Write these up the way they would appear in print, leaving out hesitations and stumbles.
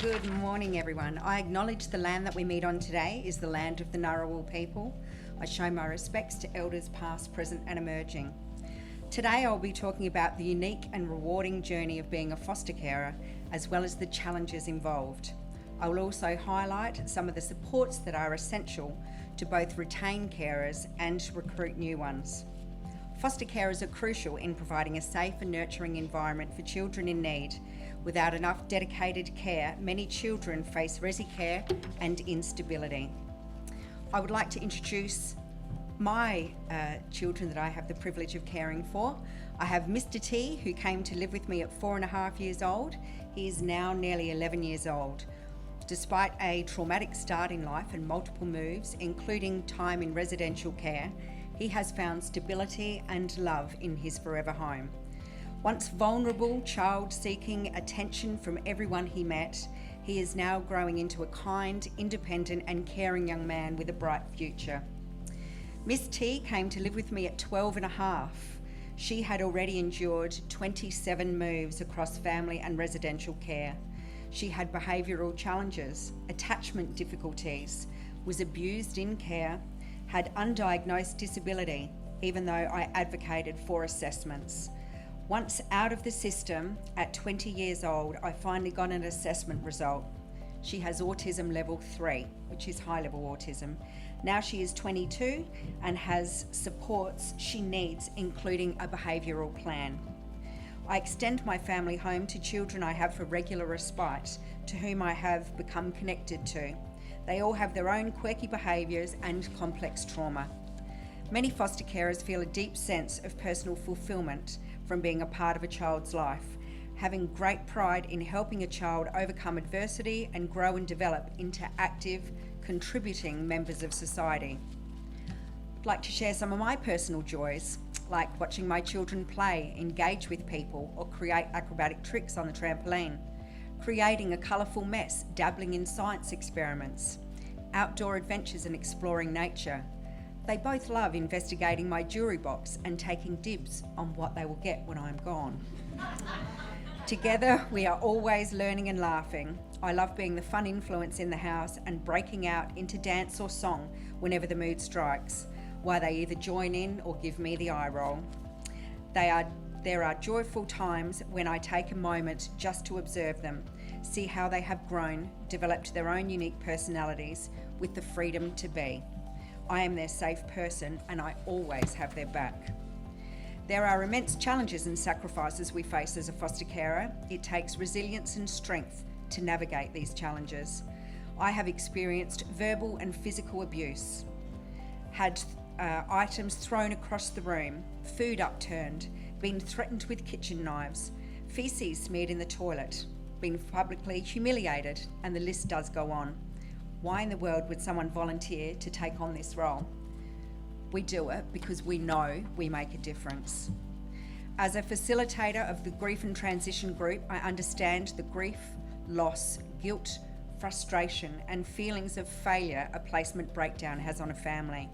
Good morning, everyone. I acknowledge the land that we meet on today is the land of the Ngunnawal people. I show my respects to elders past, present and emerging. Today I'll be talking about the unique and rewarding journey of being a foster carer, as well as the challenges involved. I will also highlight some of the supports that are essential to both retain carers and recruit new ones. Foster carers are crucial in providing a safe and nurturing environment for children in need. Without enough dedicated care, many children face resi care and instability. I would like to introduce my children that I have the privilege of caring for. I have Mr. T, who came to live with me at 4.5 years old. He is now nearly 11 years old. Despite a traumatic start in life and multiple moves, including time in residential care, he has found stability and love in his forever home. Once vulnerable child seeking attention from everyone he met, he is now growing into a kind, independent and caring young man with a bright future. Miss T came to live with me at 12.5. She had already endured 27 moves across family and residential care. She had behavioural challenges, attachment difficulties, was abused in care, had undiagnosed disability, even though I advocated for assessments. Once out of the system, at 20 years old, I finally got an assessment result. She has autism level 3, which is high level autism. Now she is 22 and has supports she needs, including a behavioural plan. I extend my family home to children I have for regular respite, to whom I have become connected to. They all have their own quirky behaviours and complex trauma. Many foster carers feel a deep sense of personal fulfilment from being a part of a child's life, having great pride in helping a child overcome adversity and grow and develop into active, contributing members of society. I'd like to share some of my personal joys, like watching my children play, engage with people, or create acrobatic tricks on the trampoline, creating a colourful mess, dabbling in science experiments, outdoor adventures and exploring nature. They both love investigating my jewellery box and taking dibs on what they will get when I'm gone. Together, we are always learning and laughing. I love being the fun influence in the house and breaking out into dance or song whenever the mood strikes, while they either join in or give me the eye roll. There are joyful times when I take a moment just to observe them, see how they have grown, developed their own unique personalities with the freedom to be. I am their safe person and I always have their back. There are immense challenges and sacrifices we face as a foster carer. It takes resilience and strength to navigate these challenges. I have experienced verbal and physical abuse, had items thrown across the room, food upturned, been threatened with kitchen knives, feces smeared in the toilet, been publicly humiliated, and the list does go on. Why in the world would someone volunteer to take on this role? We do it because we know we make a difference. As a facilitator of the Grief and Transition group, I understand the grief, loss, guilt, frustration, and feelings of failure a placement breakdown has on a family.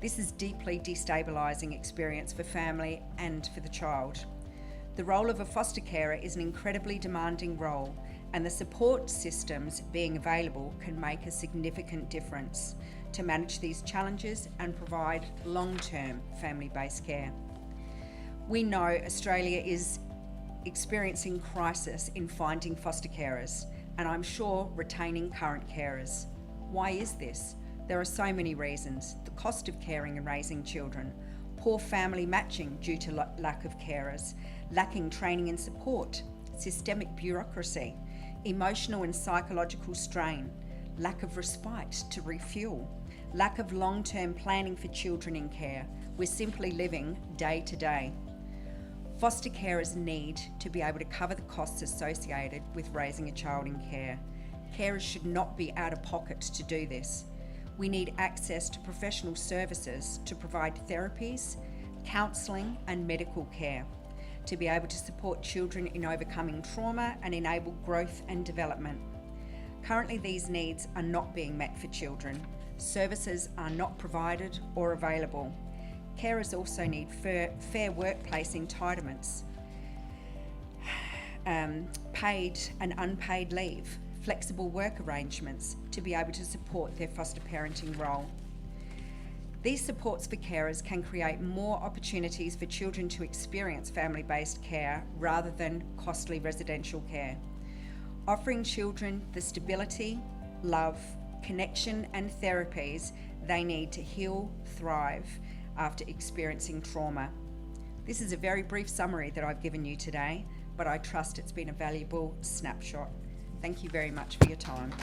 This is deeply destabilising experience for family and for the child. The role of a foster carer is an incredibly demanding role, and the support systems being available can make a significant difference to manage these challenges and provide long-term family-based care. We know Australia is experiencing crisis in finding foster carers, and I'm sure retaining current carers. Why is this? There are so many reasons: the cost of caring and raising children, poor family matching due to lack of carers, lacking training and support, systemic bureaucracy, emotional and psychological strain, lack of respite to refuel, lack of long-term planning for children in care. We're simply living day to day. Foster carers need to be able to cover the costs associated with raising a child in care. Carers should not be out of pocket to do this. We need access to professional services to provide therapies, counselling and medical care, to be able to support children in overcoming trauma and enable growth and development. Currently, these needs are not being met for children. Services are not provided or available. Carers also need fair workplace entitlements, paid and unpaid leave, flexible work arrangements to be able to support their foster parenting role. These supports for carers can create more opportunities for children to experience family-based care rather than costly residential care, offering children the stability, love, connection and therapies they need to heal, thrive after experiencing trauma. This is a very brief summary that I've given you today, but I trust it's been a valuable snapshot. Thank you very much for your time.